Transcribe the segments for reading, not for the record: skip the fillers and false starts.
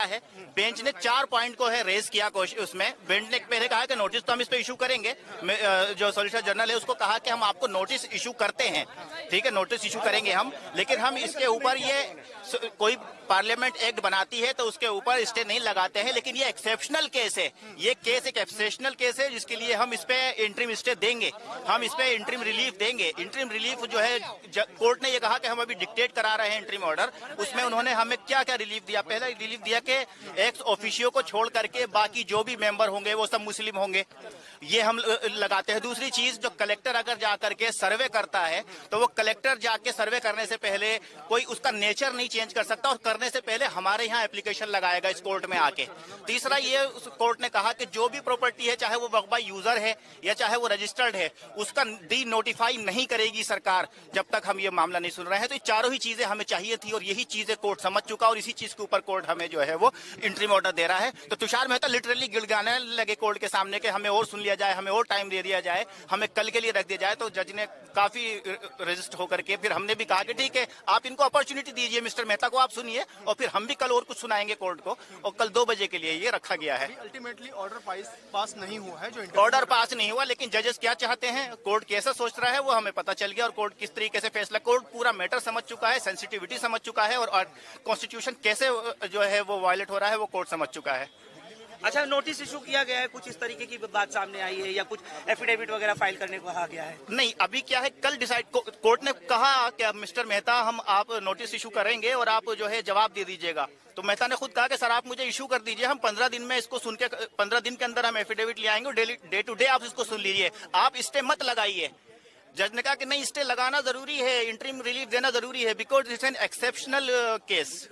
है। बेंच ने 4 पॉइंट को है रेज किया उसमें बेंच ने पहले कहा कि नोटिस तो हम इस पे इशू करेंगे। जो सॉलिसिटर जनरल है उसको कहा कि हम आपको नोटिस इशू करते हैं, ठीक है, नोटिस इशू करेंगे हम, लेकिन हम इसके ऊपर ये कोई पार्लियामेंट एक्ट बनाती है तो उसके ऊपर स्टे नहीं लगाते हैं। लेकिन ये एक्सेप्शनल केस है, ये केस एक एक्सेप्शनल केस है जिसके लिए हम इस पे इंटरिम स्टे देंगे, हम इस पे इंटरिम रिलीफ देंगे। इंटरिम रिलीफ जो है कोर्ट ने ये कहा कि हम अभी डिक्टेट करा रहे हैं इंटरिम ऑर्डर, उसमें उन्होंने हमें क्या क्या रिलीफ दिया। पहला रिलीफ दिया कि एक्स ऑफिशियो को छोड़ करके बाकी जो भी मेंबर होंगे वो सब मुस्लिम होंगे, ये हम लगाते हैं। दूसरी चीज, जो कलेक्टर अगर जा करके सर्वे करता है तो वो कलेक्टर जाके सर्वे करने से पहले कोई उसका नेचर नहीं चेंज कर सकता, और करने से पहले हमारे यहाँ एप्लीकेशन लगाएगा इस कोर्ट में आके। तीसरा ये उस कोर्ट ने कहा कि जो भी प्रॉपर्टी है, चाहे वो वक्फ बाय यूजर है या चाहे वो रजिस्टर्ड है, उसका डी नोटिफाई नहीं करेगी सरकार जब तक हम ये मामला नहीं सुन रहे हैं। तो ये चारों ही चीजें हमें चाहिए थी और यही चीजें कोर्ट समझ चुका, और इसी चीज के ऊपर कोर्ट हमें जो है वो इंटरिम ऑर्डर दे रहा है। तो तुषार मेहता लिटरली गिड़गिड़ाने लगे कोर्ट के सामने कि हमें और सुन लिया जाए, हमें और टाइम दे दिया जाए, हमें कल के लिए रख दिया जाए। तो जज ने काफी रजिस्ट होकर के फिर हमने भी कहा कि ठीक है, आप इनको अपॉर्चुनिटी दीजिए, मिस्टर मेहता को आप सुनिए, और फिर हम भी कल और कुछ सुनाएंगे कोर्ट को। और कल 2 बजे के लिए ये रखा गया है। अल्टीमेटली ऑर्डर पास नहीं हुआ है, जो ऑर्डर पास नहीं हुआ, लेकिन जजेस क्या चाहते हैं, कोर्ट कैसा सोच रहा है वो हमें पता चल गया, और कोर्ट किस तरीके से फैसला, कोर्ट पूरा मैटर समझ चुका है, सेंसिटिविटी समझ चुका है, और कॉन्स्टिट्यूशन कैसे जो है वो वायलेट हो रहा है वो कोर्ट समझ चुका है। अच्छा, नोटिस इशू किया गया है, कुछ इस तरीके की बात सामने आई है या कुछ एफिडेविट वगैरह फाइल करने को कहा गया है? नहीं, अभी क्या है, कल डिसाइड कोर्ट ने कहा कि मिस्टर मेहता हम आप नोटिस इशू करेंगे और आप जो है जवाब दे दीजिएगा। तो मेहता ने खुद कहा कि सर आप मुझे इशू कर दीजिए, हम 15 दिन में इसको सुन के 15 दिन के अंदर हम एफिडेविट ले आएंगे, डे टू डे आप इसको सुन लीजिए, आप स्टे मत लगाइए। जज ने कहा कि नहीं, स्टे लगाना जरूरी है, इंटरिम रिलीफ देना जरूरी है, because it's an exceptional case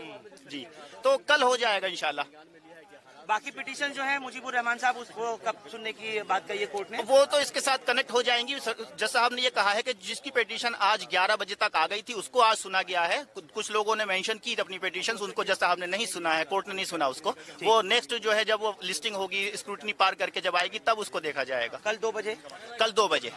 ji. तो कल हो जाएगा इंशाल्लाह। बाकी पिटीशन जो है मुजीबुर रहमान साहब, उसको कब सुनने की बात कही है कोर्ट ने? वो तो इसके साथ कनेक्ट हो जाएंगी। जज साहब ने ये कहा है कि जिसकी पिटीशन आज 11 बजे तक आ गई थी उसको आज सुना गया है। कुछ लोगों ने मेंशन की अपनी पिटीशन, उनको जज साहब ने नहीं सुना है, कोर्ट ने नहीं सुना उसको। वो नेक्स्ट जो है जब वो लिस्टिंग होगी, स्क्रूटनी पार करके जब आएगी तब उसको देखा जाएगा। कल 2 बजे? कल 2 बजे।